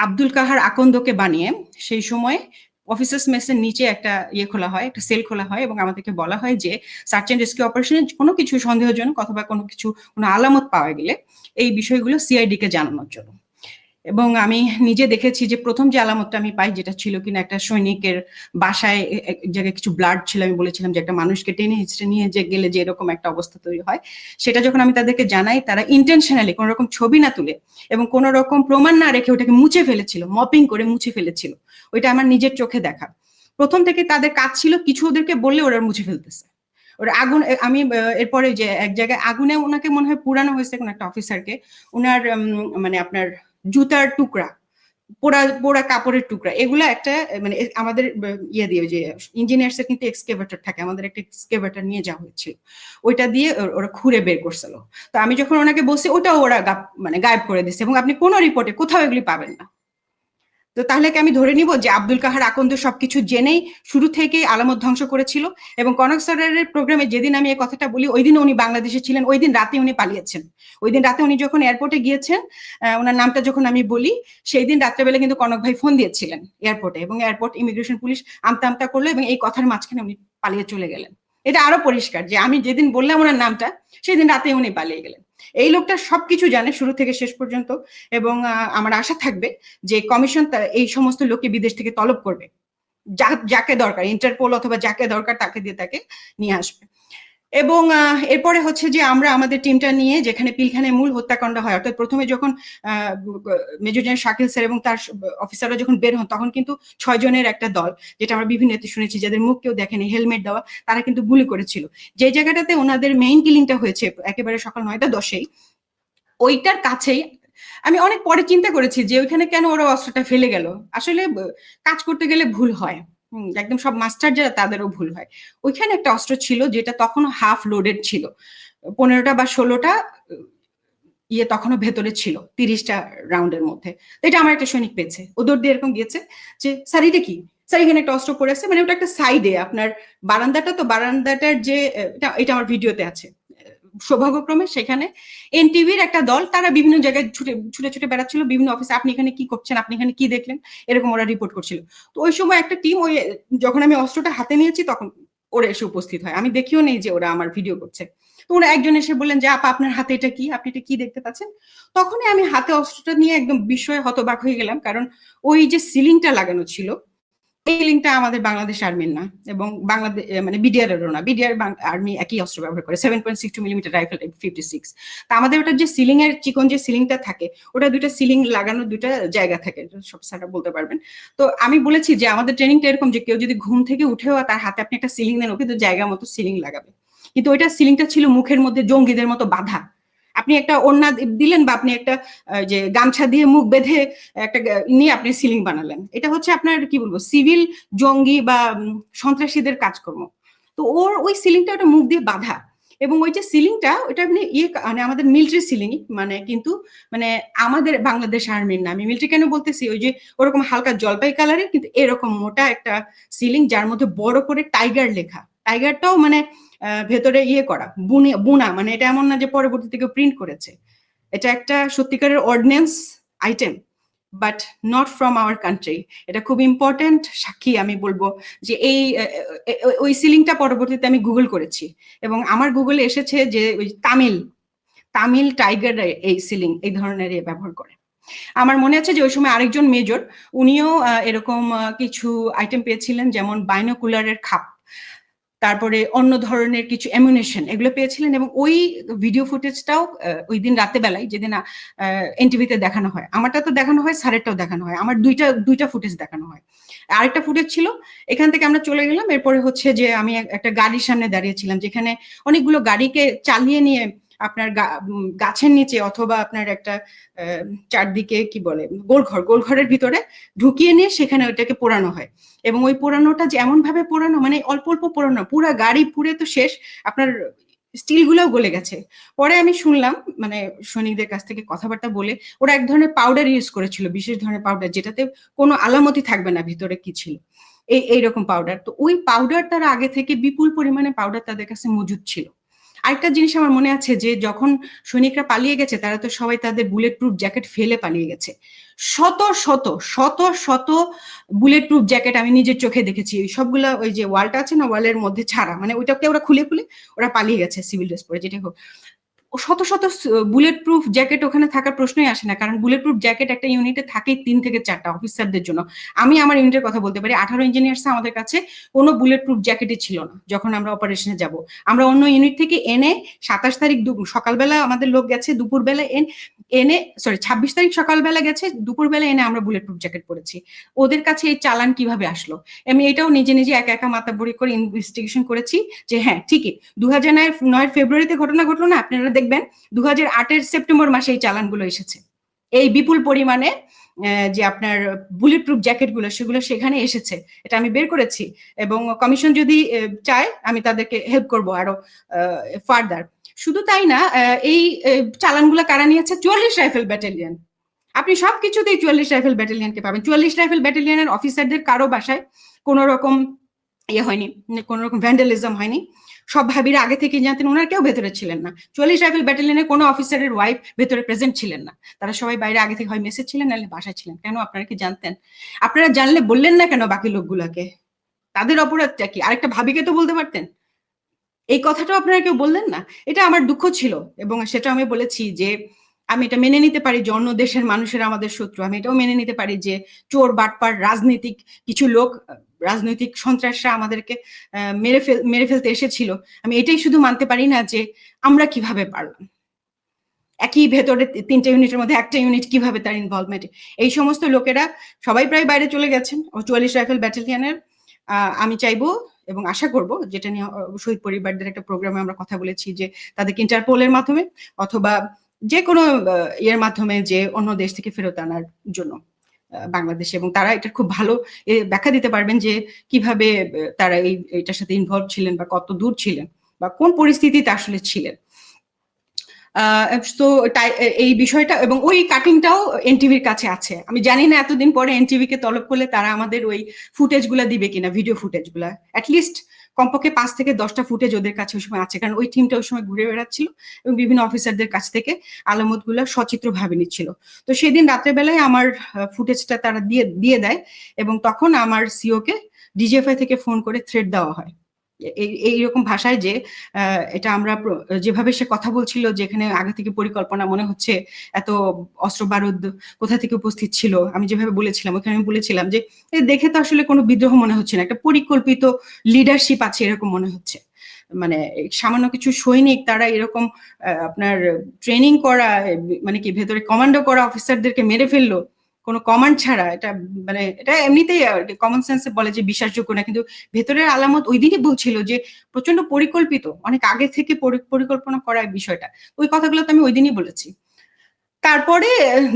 আব্দুল কাহার আকন্দকে বানিয়ে সেই সময় অফিসার্স মেসের নিচে একটা খোলা হয়, একটা সেল খোলা হয়, এবং আমাদেরকে বলা হয় যে সার্চ অ্যান্ড রেস্কিউ অপারেশনের কোনো কিছু সন্দেহজনক অথবা কোনো আলামত পাওয়া গেলে এই বিষয়গুলো সিআইডি কে জানানোর জন্য। এবং আমি নিজে দেখেছি যে প্রথম যে আলামতটা আমি পাই, যেটা ছিল কিনা একটা সৈনিকের বাসায় এক জায়গায় কিছু ব্লাড ছিল, আমি বলেছিলাম যে একটা মানুষকে টেনে হিচড়ে নিয়ে যে গেলে যে এরকম একটা অবস্থা তৈরি হয়, সেটা যখন আমি তাদেরকে জানাই, তারা ইন্টেনশনালি কোনো রকম ছবি না তুলে এবং কোনো রকম প্রমাণ না রেখে ওটাকে মুছে ফেলেছিল, মপিং করে মুছে ফেলেছিল। ওইটা আমার নিজের চোখে দেখা। প্রথম থেকে তাদের কাজ ছিল কিছু ওদেরকে বললে ওরা মুছে ফেলতেছে। ওরা আগুন, আমি এরপরে যে এক জায়গায় আগুনে ওনাকে মনে হয় পুরানো হয়েছে কোন একটা অফিসারকে, ওনার মানে আপনার জুতার টুকরা, পোড়া পোড়া কাপড়ের টুকরা, এগুলা একটা মানে আমাদের ইয়ে দিয়ে, যে ইঞ্জিনিয়ার্স এর কিন্তু এক্সকেভেটর থাকে, আমাদের একটা এক্সকেভেটর নিয়ে যাওয়া হয়েছিল, ওইটা দিয়ে ওরা খুঁড়ে বের করছিল। তো আমি যখন ওনাকে বলছি, ওটা ওরা মানে গায়েব করে দিচ্ছে, এবং আপনি কোনো রিপোর্টে কোথাও এগুলি পাবেন না। তো তাহলে কি আমি ধরে নিব যে আব্দুল কাহার আকন্দ সবকিছু জেনেই শুরু থেকেই আলামত ধ্বংস করেছিল? এবং কনক সরের প্রোগ্রামে যেদিন আমি এই কথাটা বলি, ওই দিন উনি বাংলাদেশে ছিলেন, ওই দিন রাতে উনি পালিয়েছেন। ওই দিন রাতে উনি যখন এয়ারপোর্টে গিয়েছেন, ওনার নামটা যখন আমি বলি, সেই দিন রাত্রেবেলা কিন্তু কনক ভাই ফোন দিয়েছিলেন এয়ারপোর্টে, এবং এয়ারপোর্ট ইমিগ্রেশন পুলিশ আমতা আমতা করলো, এবং এই কথার মাঝখানে উনি পালিয়ে চলে গেলেন। এটা আরো পরিষ্কার যে আমি যেদিন বললাম ওনার নামটা, সেদিন রাতে উনি পালিয়ে গেলেন। এই লোকটা সবকিছু জানে শুরু থেকে শেষ পর্যন্ত, এবং আমার আশা থাকবে যে কমিশন এই সমস্ত লোককে বিদেশ থেকে তলব করবে, যাকে দরকার, ইন্টারপোল অথবা যাকে দরকার তাকে দিয়ে তাকে নিয়ে আসবে। এবং এরপরে হচ্ছে যে আমরা আমাদের টিমটা নিয়ে যেখানে পিলখানায় মূল হত্যাকাণ্ড হয়, অর্থাৎ প্রথমে যখন মেজর জেনারেল শাকিল স্যার এবং তার অফিসাররা যখন বের হন, তখন কিন্তু 6 জনের একটা দল, যেটা আমরা বিভিন্ন শুনেছি, যাদের মুখ কেউ দেখেনি, হেলমেট দেওয়া, তারা কিন্তু গুলি করেছিল। যে জায়গাটাতে ওনাদের মেইন কিলিংটা হয়েছে একেবারে সকাল 9টা 10-এই, ওইটার কাছেই আমি অনেক পরে চিন্তা করেছি যে ওইখানে কেন ওরা অস্ত্রটা ফেলে গেল। আসলে কাজ করতে গেলে ভুল হয়, একদম সব মাস্টার যারা তাদেরও ভুল হয়। ওইখানে একটা অস্ত্র ছিল যেটা তখনও হাফ লোডেড ছিল, 15টা বা 16টা ইয়ে তখনও ভেতরে ছিল 30টা রাউন্ডের মধ্যে। এটা আমার একটা সৈনিক পেয়েছে, ও দৌড় দিয়ে এরকম গিয়েছে যে স্যার এটা কি, স্যার এখানে একটা অস্ত্র পড়ে আছে, মানে ওটা একটা সাইডে আপনার বারান্দাটার যে এটা আমার ভিডিওতে আছে। সৌভাগ্যক্রমে সেখানে এনটিভির একটা দল, তারা বিভিন্ন জায়গায় ছুটে ছুটে বেড়াচ্ছিল, বিভিন্ন অফিসে আপনি এখানে কি করছেন, আপনি এখানে কি দেখলেন, এরকম ওরা রিপোর্ট করছিল। তো ওই সময় একটা টিম, ওই যখন আমি অস্ত্রটা হাতে নিয়েছি তখন ওরা এসে উপস্থিত হয়, আমি দেখিও নেই যে ওরা আমার ভিডিও করছে। তো ওরা একজন এসে বললেন যে আপা আপনার হাতে এটা কি, আপনি এটা কি দেখতে পাচ্ছেন? তখনই আমি হাতে অস্ত্রটা নিয়ে একদম বিস্ময়ে হতবাক হয়ে গেলাম, কারণ ওই যে সিলিংটা লাগানো ছিল, এই লিঙ্কটা আমাদের বাংলাদেশ আর্মির না, এবং বাংলাদেশ মানে বিডিআর এরও না। বিডিআর আর্মি একই অস্ত্র ব্যবহার করে, 7.62 মিলিমিটার রাইফেল 56। তা আমাদের ওটা যে সিলিং এর চিকন যে সিলিংটা থাকে, ওটা দুইটা সিলিং লাগানোর দুইটা জায়গা থাকে, সব স্যাররা বলতে পারবেন। তো আমি বলেছি যে আমাদের ট্রেনিংটা এরকম যে কেউ যদি ঘুম থেকে উঠেও তার হাতে আপনি একটা সিলিং দেন, ও কিন্তু জায়গা মতো সিলিং লাগাবে, কিন্তু ওইটা সিলিংটা ছিল মুখের মধ্যে জঙ্গিদের মতো বাঁধা। আপনি একটা ওড়না দিলেন বা আপনি একটা যে গামছা দিয়ে মুখ বেঁধে একটা নিয়ে আপনি সিলিং বানালেন, এটা হচ্ছে আপনার কি বলবো সিভিল জঙ্গি বা সন্ত্রাসীদের কাজকর্ম। তো ওর ওই সিলিংটা ওটা মুখ দিয়ে বাঁধা, এবং ওই যে সিলিংটা ওটা আপনি মানে আমাদের মিলিটারি সিলিং, মানে কিন্তু মানে আমাদের বাংলাদেশ আর্মির না। আমি মিলিটারি কেন বলতেছি, ওই যে ওরকম হালকা জলপাই কালারের কিন্তু এরকম মোটা একটা সিলিং, যার মধ্যে বড় করে টাইগার লেখা। টাইগারটাও মানে ভেতরে করা বুনা, মানে এটা এমন না যে পরবর্তীতে কেউ প্রিন্ট করেছে। এটা একটা সত্যিকারের ordinance item, but not from our country. এটা খুব ইম্পর্টেন্ট সাক্ষী আমি বলবো যে এই ওই সিলিংটা পরবর্তীতে আমি গুগল করেছি এবং আমার গুগলে এসেছে যে ওই তামিল টাইগার এই সিলিং এই ধরনের ব্যবহার করে। আমার মনে আছে যে ওই সময় আরেকজন মেজর, উনিও এরকম কিছু আইটেম পেয়েছিলেন, যেমন বাইনোকুলারের খাপ, তারপরে অন্য ধরনের কিছু অ্যামুনেশন, এগুলো পেয়েছিলেন। এবং ওই ভিডিও ফুটেজটাও ওই দিন রাতে বেলায়, যেদিন এনটিভিতে দেখানো হয়, আমারটা তো দেখানো হয়, স্যারেরটাও দেখানো হয়, আমার দুইটা ফুটেজ দেখানো হয়। আরেকটা ফুটেজ ছিল, এখান থেকে আমরা চলে গেলাম, এরপরে হচ্ছে যে আমি একটা গাড়ির সামনে দাঁড়িয়েছিলাম, যেখানে অনেকগুলো গাড়িকে চালিয়ে নিয়ে আপনার গাছের নিচে অথবা আপনার একটা চারদিকে কি বলে গোলঘরের ভিতরে ঢুকিয়ে নিয়ে সেখানে ওইটাকে পোড়ানো হয়। এবং ওই পোড়ানোটা যে এমন ভাবে পোড়ানো, মানে অল্প অল্প পোড়ানো, পুরা গাড়ি পুড়ে তো শেষ, আপনার স্টিল গুলোও গলে গেছে। পরে আমি শুনলাম, মানে সৈনিকদের কাছ থেকে কথাবার্তা বলে, ওরা এক ধরনের পাউডার ইউজ করেছিল, বিশেষ ধরনের পাউডার, যেটাতে কোনো আলামতি থাকবে না ভিতরে কি ছিল, এইরকম পাউডার। তো ওই পাউডার তারা আগে থেকে বিপুল পরিমাণে পাউডার তাদের কাছে মজুদ ছিল। আরেকটা জিনিস আমার মনে আছে যে যখন সৈনিকরা পালিয়ে গেছে, তারা তো সবাই তাদের বুলেট প্রুফ জ্যাকেট ফেলে পালিয়ে গেছে। শত শত শত শত বুলেট প্রুফ জ্যাকেট আমি নিজের চোখে দেখেছি, সবগুলা ওই যে ওয়ালটা আছে না, ওয়ালের মধ্যে ছাড়া, মানে ওইটাকে ওরা খুলে খুলে ওরা পালিয়ে গেছে সিভিল ড্রেস পরে, যেটা হোক। শত শত বুলেট প্রুফ জ্যাকেট ওখানে থাকার প্রশ্নই আসে না, কারণ বুলেট প্রুফ জ্যাকেট একটা ইউনিটে থাকেই 3 থেকে 4টা অফিসারদের জন্য। আমি আমার ইউনিটের কথা বলতে পারি, 18 ইঞ্জিনিয়ার্স আমাদের কাছে কোনো বুলেট প্রুফ জ্যাকেটই ছিল না যখন আমরা অপারেশনে যাব। আমরা অন্য ইউনিট থেকে এনে 27 তারিখ সকালবেলা আমাদের লোক গেছে, দুপুরবেলা এনে 26 তারিখ সকালবেলা গেছে, দুপুরবেলা এনে আমরা বুলেট প্রুফ জ্যাকেট পরেছি। ওদের কাছে এই চালান কিভাবে আসলো? আমি এটাও নিজে নিজে একা একা মাথাবড়ি করে ইনভেস্টিগেশন করেছি যে হ্যাঁ ঠিকই 2009 ফেব্রুয়ারিতে ঘটনা ঘটলো না, আপনারা দেখবেন 2008 সেপ্টেম্বর মাসে এই চালানগুলো এসেছে, এই বিপুল পরিমাণে যে আপনার বুলেট প্রুফ জ্যাকেট গুলো সেগুলো সেখানে এসেছে। এটা আমি বের করেছি এবং কমিশন যদি চায় আমি তাদেরকে হেল্প করব আরো ফার্দার। শুধু তাই না, এই চালানগুলো কারা নিয়েছে? 44 রাইফেল ব্যাটালিয়ন। আপনি সবকিছুতেই 44 রাইফেল ব্যাটালিয়নকে পাবেন। 44 রাইফেল ব্যাটালিয়নের অফিসারদের কারো বাসায় কোন রকম হয়নি, কোন রকম ভ্যান্ডালিজম হয়নি। সব ভাবিরা আগে থেকে জানতেন, ওনার কেউ ভেতরে ছিলেন না। 44 রাইফেল ব্যাটালিয়নের কোনো অফিসারের ওয়াইফ ভেতরে প্রেজেন্ট ছিলেন না, তারা সবাই বাইরে আগে থেকে হয় মেসেজ ছিলেন নাহলে বাসায় ছিলেন। কেন? আপনারা কি জানতেন? আপনারা জানলে বললেন না কেন বাকি লোকগুলাকে? তাদের অপরাধটা কি? আরেকটা ভাবিকে তো বলতে পারতেন। এই কথাটাও আপনারা কেউ বললেন না। এটা আমার দুঃখ ছিল এবং সেটা আমি বলেছি যে আমি এটা মেনে নিতে পারি যে অন্য দেশের মানুষেরা আমাদের শত্রু, আমি এটাও মেনে নিতে পারি যে চোর বাটপার রাজনৈতিক কিছু লোক, রাজনৈতিক সন্ত্রাসরা আমাদেরকে মেরে ফেলতে এসেছিল। আমি এটাই শুধু মানতে পারি না যে আমরা কিভাবে পারলাম, একই ভেতরে 3টে ইউনিটের মধ্যে একটা ইউনিট কিভাবে তার ইনভলভমেন্ট। এই সমস্ত লোকেরা সবাই প্রায় বাইরে চলে গেছেন 44 রাইফেল ব্যাটালিয়নের। আমি চাইবো এবং আশা করব, যেটা নিয়ে শহীদ পরিবারদের একটা প্রোগ্রামে আমরা কথা বলেছি, যে তাদেরকে ইন্টারপোলের মাধ্যমে অথবা যে কোনো ইয়ের মাধ্যমে যে অন্য দেশ থেকে ফেরত আনার জন্য বাংলাদেশে, এবং তারা এটা খুব ভালো ব্যাখ্যা দিতে পারবেন যে কিভাবে তারা এটার সাথে ইনভলভ ছিলেন বা কত দূর ছিলেন বা কোন পরিস্থিতিতে আসলে ছিলেন। তো এই বিষয়টা এবং ওই কাটিংটাও এনটিভির কাছে আছে। আমি জানি না এতদিন পরে এনটিভি কে তলব করলে তারা আমাদের ওই ফুটেজ গুলা দিবে কিনা, ভিডিও ফুটেজ গুলা। অ্যাটলিস্ট কমপক্ষে 5 থেকে 10টা ফুটেজ ওদের কাছে ওই সময় আছে, কারণ ওই টিমটা ওই সময় ঘুরে বেড়াচ্ছিল এবং বিভিন্ন অফিসারদের কাছ থেকে আলামত গুলা সচিত্র ভাবে নিচ্ছিল। তো সেদিন রাত্রেবেলায় আমার ফুটেজটা তারা দিয়ে দেয় এবং তখন আমার সিও কে ডিজিএফআই থেকে ফোন করে থ্রেট দেওয়া হয় এইরকম ভাষায় যে এটা আমরা যেভাবে সে কথা বলছিল, যেখানে আগে থেকে পরিকল্পনা, মনে হচ্ছে এত অস্ত্র বারুদ কোথা থেকে উপস্থিত ছিল। আমি যেভাবে বলেছিলাম ওখানে আমি বলেছিলাম যে দেখে তো আসলে কোনো বিদ্রোহ মনে হচ্ছে না, একটা পরিকল্পিত লিডারশিপ আছে এরকম মনে হচ্ছে। মানে সামান্য কিছু সৈনিক তারা এরকম আপনার ট্রেনিং করা, মানে কি ভেতরে কমান্ডো করা অফিসারদেরকে মেরে ফেললো, কোনো কমান্ড ছাড়া, এটা মানে এটা এমনিতেই কমন সেন্সে বলে যে বিশ্বাসযোগ্য না, কিন্তু ভেতরের আলামত ওই দিনই বলছিল যে প্রচন্ড পরিকল্পিত, অনেক আগে থেকে পরিকল্পনা করা বিষয়টা। ওই কথাগুলো তো আমি ওই দিনই বলেছি। তারপরে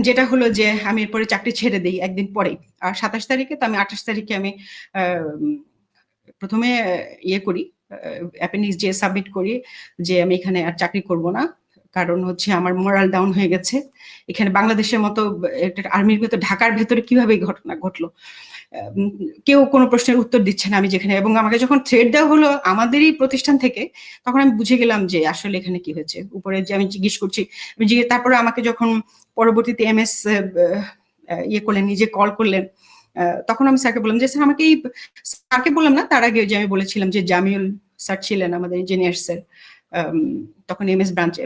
যেটা হলো যে আমি এরপরে চাকরি ছেড়ে দিই একদিন পরে, আর 27 তারিখে, তো আমি 28 তারিখে আমি প্রথমে ইয়ে করি, অ্যাপেন্ডিক্স যে সাবমিট করি যে আমি এখানে আর চাকরি করব না, কারণ হচ্ছে আমার মোরাল ডাউন হয়ে গেছে। এখানে বাংলাদেশের মতো আর্মির ভেতর, ঢাকার ভেতরে কিভাবে এই ঘটনা ঘটলো, কেউ কোনো প্রশ্নের উত্তর দিচ্ছে না আমি যেখানে। এবং আমাকে যখন থ্রেড দেওয়া হলো আমাদেরই প্রতিষ্ঠান থেকে, তখন আমি বুঝে গেলাম যে আসলে এখানে কি হয়েছে। উপরে যে আমি জিজ্ঞেস করছি, তারপরে আমাকে যখন পরবর্তীতে এমএস ইয়ে করলেন, নিজে কল করলেন, তখন আমি স্যারকে বললাম যে স্যার আমাকে এই, স্যারকে বললাম না, তার আগে যে আমি বলেছিলাম যে জামিউল স্যার ছিলেন আমাদের ইঞ্জিনিয়ার স্যার, তখন এমএস ব্রাঞ্চে,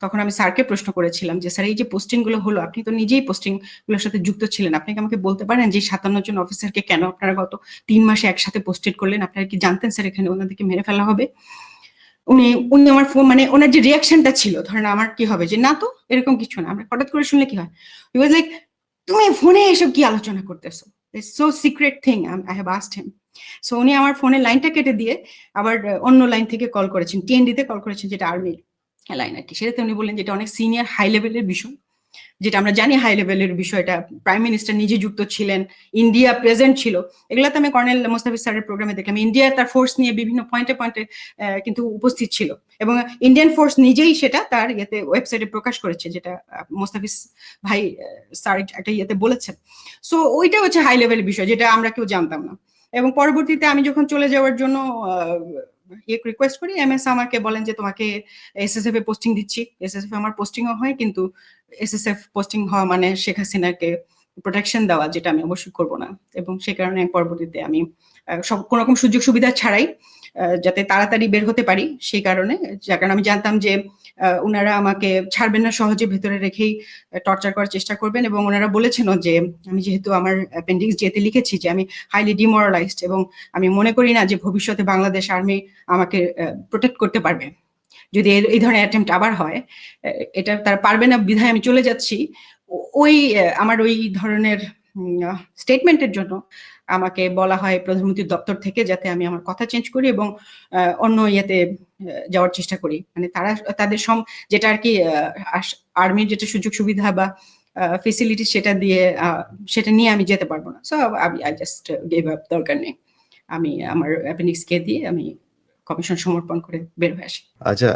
তখন আমি স্যারকে প্রশ্ন করেছিলাম যে স্যার এই যে পোস্টিং গুলো হলো, আপনি তো নিজেই পোস্টিং গুলোর সাথে যুক্ত ছিলেন, আপনি কি আমাকে বলতে পারেন যে 57 জন অফিসারকে কেন আপনারা গত 3 মাসে একসাথে পোস্টেড করলেন? আপনারা কি জানতেন স্যার এখানে ওনাদেরকে মেরে ফেলা হবে? উনি উনি আমার ফোন, মানে ওনার যে রিয়াকশনটা ছিল, ধরেন আমার কি হবে যে না তো এরকম কিছু না, আমরা হঠাৎ করে শুনলে কি হয়, হি ওয়াজ লাইক তুমি ফোনে এসব কি আলোচনা করতেছো, it's so secret thing, I have asked him. So উনি আমার ফোনের লাইনটা কেটে দিয়ে আবার অন্য লাইন থেকে কল করেছেন, টিএনডিতে কল করেছেন, যেটা আর্মির লাইন আর কি। সেটাতে উনি বললেন যেটা অনেক সিনিয়র হাই লেভেলের বিষয়, যেটা আমরা জানি হাই লেভেলের বিষয়টা, প্রাইম মিনিস্টার নিজে যুক্ত ছিলেন, ইন্ডিয়া প্রেজেন্ট ছিল। এগুলাতে আমি কর্নেল মোস্তাফিজ স্যারের প্রোগ্রামে দেখলাম ইন্ডিয়া তার ফোর্স নিয়ে বিভিন্ন পয়েন্টে পয়েন্টে কিন্তু উপস্থিত ছিল, এবং ইন্ডিয়ান ফোর্স নিজেই সেটা তার ইয়েতে ওয়েবসাইটে প্রকাশ করেছে, যেটা মোস্তাফিজ ভাই স্যার একটা ইয়েতে বলেছেন। সো ওইটা হচ্ছে হাই লেভেলের বিষয়, যেটা আমরা কেউ জানতাম না। এবং পরবর্তীতে আমি যখন চলে যাওয়ার জন্য রিকোয়েস্ট করি, এমএস আমাকে বলেন যে তোমাকে এসএসএফ এ পোস্টিং দিচ্ছি। এসএসএফ আমার পোস্টিংও হয়, কিন্তু এসএসএফ পোস্টিং হওয়া মানে শেখ হাসিনাকে প্রোটেকশন দেওয়া, যেটা আমি অবশ্যই করব না। এবং সে কারণে পরবর্তীতে আমি সব কোন রকম সুযোগ সুবিধা ছাড়াই যাতে তাড়াতাড়ি বের হতে পারি, সেই কারণে, যার কারণে আমি জানতাম যে ওনারা আমাকে ছাড়বেন না সহজে, ভেতরে রেখেই টর্চার করার চেষ্টা করবেন। এবং ওনারা বলেছেন যে আমি যেহেতু আমার অ্যাপেন্ডিক্স যেতে লিখেছি যে আমি হাইলি ডিমোরালাইজড, এবং আমি মনে করি না যে ভবিষ্যতে বাংলাদেশ আর্মি আমাকে প্রোটেক্ট করতে পারবে যদি এই ধরনের অ্যাটেম্পট আবার হয়। এটা তারা পারবে না, বিধায় আমি চলে যাচ্ছি। ওই আমার ওই ধরনের স্টেটমেন্টের জন্য আমাকে বলা হয় প্রধানমন্ত্রীর দপ্তর থেকে যাতে আমি আমার কথা চেঞ্জ করি এবং অন্য ইয়েতে যাওয়ার চেষ্টা করি। মানে তারা তাদের যেটা আর কি আর্মির যেটা সুযোগ সুবিধা বা ফেসিলিটি, সেটা দিয়ে সেটা নিয়ে আমি যেতে পারবো না। So I just gave up, দরকার নেই। আমি আমার অ্যাপেন্ডিক্স কে দিয়ে আমি কমিশন সমর্পণ করে বের হয়ে আসি। আচ্ছা,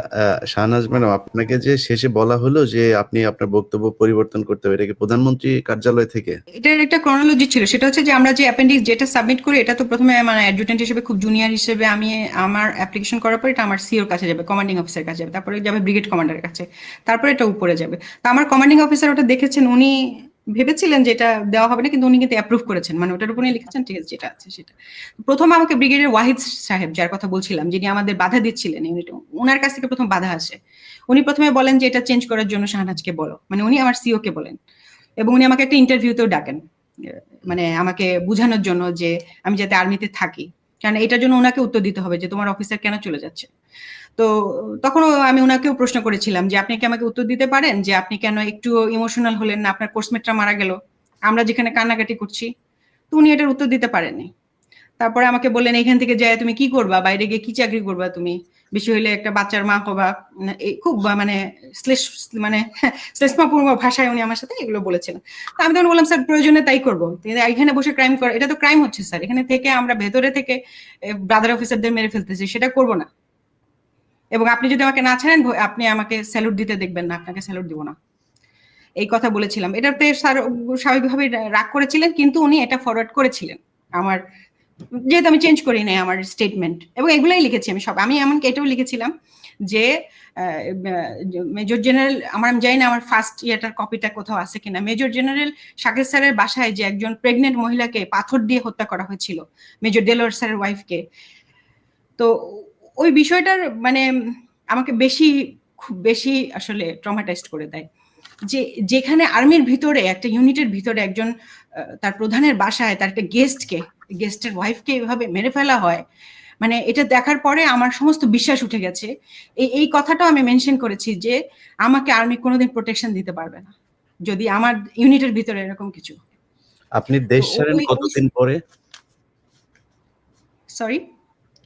শাহনাজ ম্যাডাম, আপনাকে যে শেষে বলা হলো যে আপনি আপনার বক্তব্য পরিবর্তন করতে হবে, এটা কি প্রধানমন্ত্রী কার্যালয় থেকে? এটার একটা ক্রনোলজি ছিল, সেটা হচ্ছে যে আমরা যে অ্যাপেন্ডিক্স যেটা সাবমিট করি, এটা তো প্রথমে মানে অ্যাডজুটেন্ট হিসেবে, খুব জুনিয়র হিসেবে আমি আমার অ্যাপ্লিকেশন করার পর এটা আমার সিওর কাছে যাবে, কমান্ডিং অফিসার কাছে যাবে, তারপরে যাবে ব্রিগেড কমান্ডারের কাছে, তারপরে এটা উপরে যাবে। তো আমার কমান্ডিং অফিসার ওটা দেখেছেন, উনি ভেবেছিলেন যে এটা দেওয়া হবে না, কিন্তু উনি কিন্তু অ্যাপ্রুভ করেছেন, মানে ওটার উপরে লিখেছেন ঠিক আছে যেটা আছে সেটা। প্রথম আমাকে ব্রিগেডের ওয়াহিদ সাহেব, যার কথা বলছিলাম, যিনি আমাদের বাধা দিচ্ছিলেন ইউনিটে, ওনার কাছ থেকে প্রথম বাধা আসে। উনি প্রথমে বলেন যে এটা চেঞ্জ করার জন্য শাহনাজকে বলো, মানে উনি আমার সিও কে বলেন। এবং উনি আমাকে একটা ইন্টারভিউতেও ডাকেন, মানে আমাকে বুঝানোর জন্য যে আমি যাতে আর্মিতে থাকি, কারণ এটার জন্য ওনাকে উত্তর দিতে হবে যে তোমার অফিসার কেন চলে যাচ্ছে। তো তখন আমি ওনাকেও প্রশ্ন করেছিলাম যে আপনি কি আমাকে উত্তর দিতে পারেন যে আপনি কেন একটু ইমোশনাল হলেন না, আপনার কোর্সমেটটা মারা গেল, আমরা যেখানে কান্নাকাটি করছি। তো উনি এটার উত্তর দিতে পারেননি। তারপরে আমাকে বললেন এখান থেকে যায় তুমি কি করবা, বাইরে গিয়ে কি চাকরি করবা তুমি, বেশি হইলে একটা বাচ্চার মা হবা। খুব মানে মানে শ্লেষমাপূর্ণ ভাষায় উনি আমার সাথে এগুলো বলেছিলেন। আমি তখন বললাম স্যার প্রয়োজনে তাই করবো, এখানে বসে ক্রাইম করে, এটা তো ক্রাইম হচ্ছে স্যার, এখানে থেকে আমরা ভেতরে থেকে ব্রাদার অফিসারদের মেরে ফেলতেছি, সেটা করবো না। এবং আপনি যদি আমাকে না ছাড়েন, আপনি আমাকে স্যালুট দিতে দেখবেন না, আপনাকে স্যালুট দিব না, এই কথা বলেছিলাম। এটাতে স্যার স্বাভাবিকভাবে রাগ করেছিলেন, কিন্তু উনি এটা ফরওয়ার্ড করেছিলেন আমার, যেহেতু আমি চেঞ্জ করি নাই আমার স্টেটমেন্ট, এবং এগুলাই লিখেছি আমি সব। আমি এমনকি এটাও লিখেছিলাম যে মেজর জেনারেল, আমি জানি না আমার ফার্স্ট ইয়েটার কপিটা কোথাও আছে কিনা, মেজর জেনারেল শাকির স্যারের বাসায় যে একজন প্রেগনেন্ট মহিলাকে পাথর দিয়ে হত্যা করা হয়েছিল, মেজর দেলোয়ার স্যারের ওয়াইফকে। তো ওই বিষয়টার মানে আমাকে খুব বেশি আসলে ট্রমাটাইজড করে দেয়, যে যেখানে আর্মির ভিতরে একটা ইউনিটের ভিতরে একজন তার প্রধানের বাসায় তার একটা গেস্টের ওয়াইফকে এভাবে মেরে ফেলা হয়, মানে এটা দেখার পরে আমার সমস্ত বিশ্বাস উঠে গেছে। এই কথাটাও আমি মেনশন করেছি যে আমাকে আর্মি কোনোদিন প্রোটেকশন দিতে পারবে না যদি আমার ইউনিটের ভিতরে এরকম কিছু আপনি তো দেশ ছাড়েন ওই কতদিন পরে? সরি,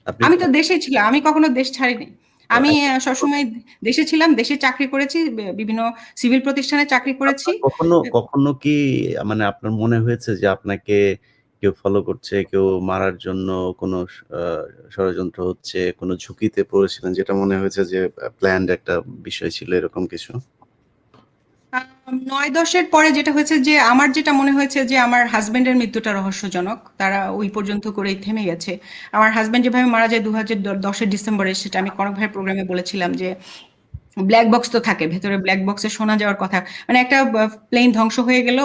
আপনি আমি তো দেশে ছিলাম, আমি কখনো দেশ ছাড়িনি। ও আমি আচ্ছা, সবসময় দেশে ছিলাম, দেশে চাকরি করেছি, বিভিন্ন সিভিল প্রতিষ্ঠানে চাকরি করেছি। আপনার কখনো কি মানে আপনার মনে হয়েছে যে আপনাকে কেউ ফলো করছে, কেউ মারার জন্য কোনো আ ষড়যন্ত্র হচ্ছে, কোনো ঝুঁকিতে পড়েছিলেন যেটা মনে হয়েছে যে প্ল্যান্ড একটা বিষয় ছিল এরকম কিছু? ৯-১০ এর পরে যেটা হয়েছে যে আমার যেটা মনে হয়েছে যে আমার হাসব্যান্ডের মৃত্যুটা রহস্যজনক। তারা ওই পর্যন্ত করেই থেমে গেছে। আমার হাসব্যান্ড যেভাবে মারা যায় ২০১০ এর ডিসেম্বরে, সেটা আমি কনক ভাইয়ের প্রোগ্রামে বলেছিলাম যে ব্ল্যাক বক্স তো থাকে ভেতরে, ব্ল্যাক বক্সে শোনা যাওয়ার কথা, মানে একটা প্লেন ধ্বংস হয়ে গেল,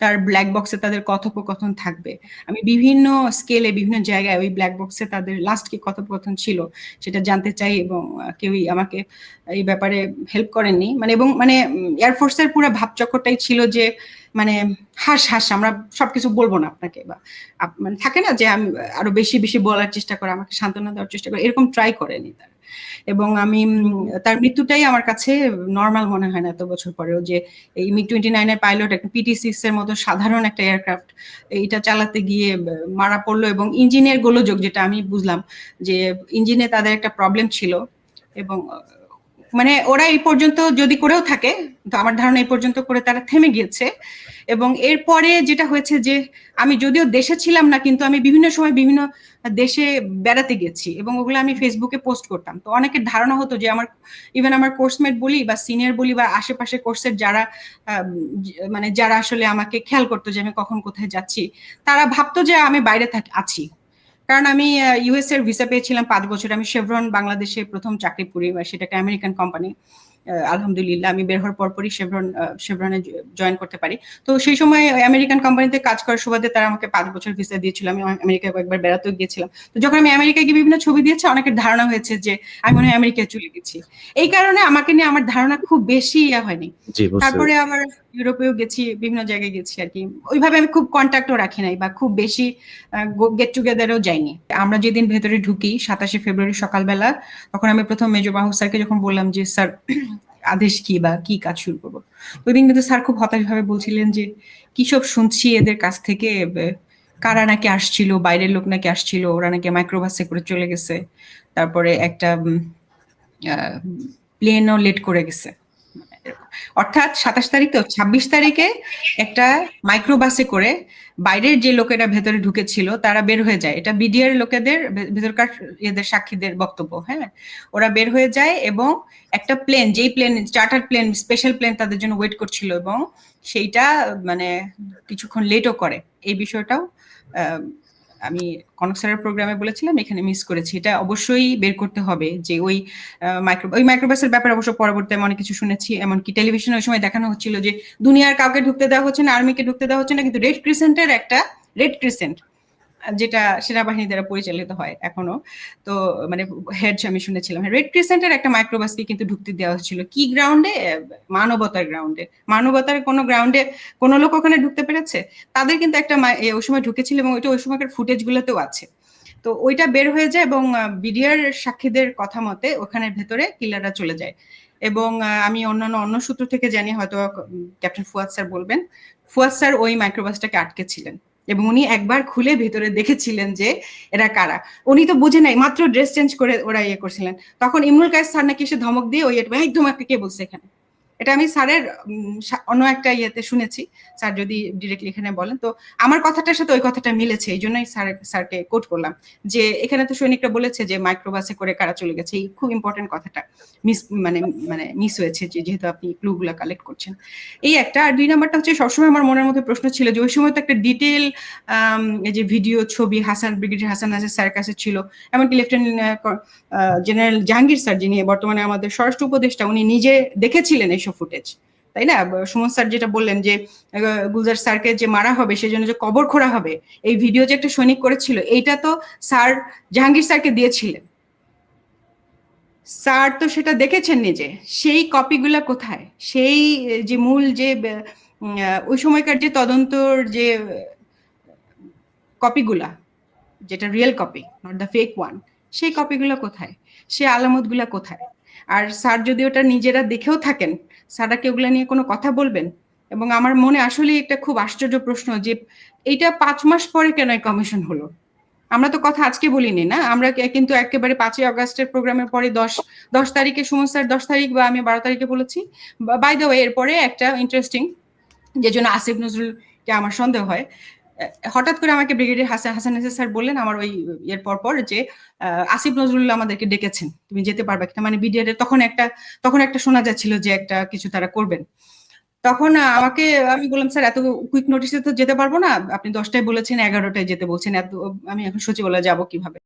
তার ব্ল্যাক বক্সে তাদের কথোপকথন থাকবে। আমি বিভিন্ন স্কেলে বিভিন্ন জায়গায় ওই ব্ল্যাক বক্সে তাদের লাস্ট কি কথোপকথন ছিল সেটা জানতে চাই, এবং কেউই আমাকে এই ব্যাপারে হেল্প করেননি। মানে এবং মানে এয়ারফোর্সের পুরো ভাবচক্করটাই ছিল যে মানে হাস হাস আমরা সবকিছু বলবো না আপনাকে, বা মানে থাকে না যে আমি আরো বেশি বেশি বলার চেষ্টা করে, আমাকে সান্ত্বনা দেওয়ার চেষ্টা করে, এরকম ট্রাই করেনি তারা। এবং আমি তার মৃত্যুটাই আমার কাছে নর্মাল মনে হয় না এত বছর পরেও, যে এই MiG-29 এর পাইলট একটা PT-6 এর মতো সাধারণ একটা এয়ারক্রাফট এইটা চালাতে গিয়ে মারা পড়লো, এবং ইঞ্জিনের গোলযোগ যেটা আমি বুঝলাম যে ইঞ্জিনে তাদের একটা প্রবলেম ছিল। এবং মানে ওরা এই পর্যন্ত যদি করেও থাকে, তো আমার ধারণা এই পর্যন্ত করে তারা থেমে গিয়েছে। এবং এরপরে যেটা হয়েছে যে আমি যদিও দেশে ছিলাম না, কিন্তু আমি বিভিন্ন সময় বিভিন্ন দেশে বেড়াতে গেছি, এবং ওগুলো আমি ফেসবুকে পোস্ট করতাম। তো অনেকের ধারণা হতো যে আমার, ইভেন আমার কোর্সমেট বলি বা সিনিয়র বলি বা আশেপাশে কোর্সের যারা মানে যারা আসলে আমাকে খেয়াল করতো যে আমি কখন কোথায় যাচ্ছি, তারা ভাবতো যে আমি বাইরে আছি। কারণ আমি ইউএস এর ভিসা পেয়েছিলাম 5 বছর। আমি শেভরন বাংলাদেশে প্রথম চাকরি করি, সেটা একটা আমেরিকান কোম্পানি। আলহামদুলিল্লাহ আমি বের হওয়ার পরপরই শেভরনে জয়েন করতে পারি। তো সেই সময় আমেরিকান কোম্পানিতে কাজ করার সুবাদে তারা আমাকে 5 বছর ভিসা দিয়েছিল। আমি আমেরিকায় কয়েকবার বেড়াতেও গিয়েছিলাম। তো যখন আমি আমেরিকায় গিয়ে বিভিন্ন ছবি দিয়েছি, অনেকের ধারণা হয়েছে যে আমি মনে হয় আমেরিকায় চলে গেছি। এই কারণে আমাকে নিয়ে আমার ধারণা খুব বেশি হয়নি। জি, বুঝতে তারপরে পেরেছি। আবার ইউরোপেও গেছি, বিভিন্ন জায়গায় গেছি আর কি। ওইভাবে আমি খুব কন্ট্যাক্টও রাখি নাই, বা খুব বেশি গেট টুগেদারও যাইনি। আমরা যেদিন ভেতরে ঢুকি 27শে ফেব্রুয়ারি সকালবেলা, তখন আমি প্রথম মেজর মাহমুদ স্যারকে যখন বললাম যে স্যার আদেশ কি বা কি কাজ শুরু করবো, ওই দিন কিন্তু স্যার খুব হতাশ ভাবে বলছিলেন যে কি সব শুনছি এদের কাছ থেকে, কারা নাকি আসছিল, বাইরের লোক নাকি আসছিল, ওরা নাকি মাইক্রোবাসে করে চলে গেছে, তারপরে একটা প্লেনও লেট করে গেছে। অর্থাৎ 27 তারিখ, তো 26 তারিখে একটা মাইক্রোবাসে করে বাইরের যে লোকেরা ভেতরে ঢুকেছিল তারা বের হয়ে যায়। এটা বিডিআর লোকেদের ভেতরকার এদের সাক্ষীদের বক্তব্য। হ্যাঁ, ওরা বের হয়ে যায় এবং একটা প্লেন, যেই plane charter plane, special plane তাদের জন্য ওয়েট করছিল, এবং সেইটা মানে কিছুক্ষণ লেটও করে। এই বিষয়টাও আমি কনক স্যারের প্রোগ্রামে বলেছিলাম, এখানে মিস করেছি। এটা অবশ্যই বের করতে হবে যে ওই মাইক্রোবাসের ব্যাপারে অবশ্য পরবর্তীতে আমি অনেক কিছু শুনেছি। এমনকি টেলিভিশনে ওই সময় দেখানো হচ্ছিল যে দুনিয়ার কাউকে ঢুকতে দেওয়া হচ্ছে না, আর্মিকে ঢুকতে দেওয়া হচ্ছে না, কিন্তু রেড ক্রিসেন্টের একটা, রেড ক্রিসেন্ট যেটা সেনাবাহিনী দ্বারা পরিচালিত হয় এখনো, তো মানে হেড আমি শুনেছিলাম রেড ক্রিসেন্টের একটা মাইক্রোবাসকে কিন্তু ঢুকতে দেওয়া হচ্ছিল। কি গ্রাউন্ডে? মানবতার গ্রাউন্ডে। মানবতার কোনো গ্রাউন্ডে কোনো লোক ওখানে ঢুকতে পেরেছে? তাদের কিন্তু একটা ওই সময় ঢুকেছিল, এবং ওইটা ওই সময়কার ফুটেজ গুলোতেও আছে। তো ওইটা বের হয়ে যায়, এবং বিডিআর সাক্ষীদের কথা মতে ওখানের ভেতরে কিলাররা চলে যায়। এবং আমি অন্য সূত্র থেকে জানি, হয়তো ক্যাপ্টেন ফুয়াদ স্যার বলবেন, ফুয়াদ স্যার ওই মাইক্রোবাসটাকে আটকে ছিলেন, এবং উনি একবার খুলে ভেতরে দেখেছিলেন যে এরা কারা। উনি তো বুঝে নাই, মাত্র ড্রেস চেঞ্জ করে ওরা ইয়ে করছিলেন। তখন ইমরুল কায়েস স্যার নাকি এসে ধমক দিয়ে ওই একদম কে বলছে এখানে। এটা আমি স্যারের অন্য একটা ইয়েতে শুনেছি, স্যার যদি ডিরেক্টলি এখানে বলেন। তো আমার কথাটার সাথে ওই কথাটা মিলেছে, এই জন্যই স্যারকে কোট করলাম যে এখানে তো সৈনিকরা বলেছে যে মাইক্রোবাসে করে কারা চলে গেছে। এই খুব ইম্পর্টেন্ট কথাটা মিস মানে মানে মিস হয়েছে, যেহেতু আপনি ক্লুগুলা কালেক্ট করছেন। এই একটা। আর 2 নাম্বারটা হচ্ছে, সবসময় আমার মনের মধ্যে প্রশ্ন ছিল যে ওই সময় তো একটা ডিটেল এই যে ভিডিও ছবি ব্রিগেডিয়ার হাসান নাজির স্যারের কাছে ছিল, এমনকি লেফটেন্যান্ট জেনারেল জাহাঙ্গীর স্যার, যিনি বর্তমানে আমাদের স্বরাষ্ট্র উপদেষ্টা, উনি নিজে দেখেছিলেন এইসব ফুটেজ, তাই না? সুমন স্যার যেটা বললেন যে গুলজার স্যারকে যে মারা হবে সেজন্য যে কবর খোঁড়া হবে, এই ভিডিও যে একটা সৈনিক করেছিল, এইটা তো স্যার জাহাঙ্গীর স্যারকে দিয়েছিলেন। স্যার তো সেটা দেখেছেন নিজে। সেই কপিগুলা কোথায়? সেই যে মূল যে ওই সময়কার যে তদন্তর যে কপিগুলা, যেটা real copy, not the fake one, সেই কপিগুলো কোথায়? সে আলামতগুলা কোথায়? আর স্যার যদি ওটা নিজেরা দেখেও থাকেন, স্যাররা কি ওগুলা নিয়ে কোনো কথা বলবেন? এবং আমার মনে আসলে একটা খুব আশ্চর্য প্রশ্ন যে এইটা 5 মাস পরে কেন কমিশন হলো। আমরা তো কথা আজকে বলিনি না, আমরা কিন্তু একেবারে 5ই আগস্টের প্রোগ্রামের পরে 10 তারিখে সুমন স্যার 10 তারিখ বা আমি 12 তারিখে বলেছি। বাই দ্য ওয়ে এরপরে একটা ইন্টারেস্টিং, যে জন্য আসিফ নজরুলকে আমার সন্দেহ হয়, হঠাৎ করে আমাকে ব্রিগেডিয়ার হাসান স্যার বললেন আমার ওই এর পর যে আসিফ নজরুল আমাদেরকে ডেকেছেন, তুমি যেতে পারবে কিনা, মানে বিডিআর এর তখন একটা শোনা যাচ্ছিল যে একটা কিছু তারা করবেন। তখন আমাকে, আমি বললাম স্যার এত কুইক নোটিসে তো যেতে পারবো না, আপনি 10টায় বলেছেন 11টায় যেতে বলছেন, এত আমি এখন সচিবালয়ে যাবো কিভাবে।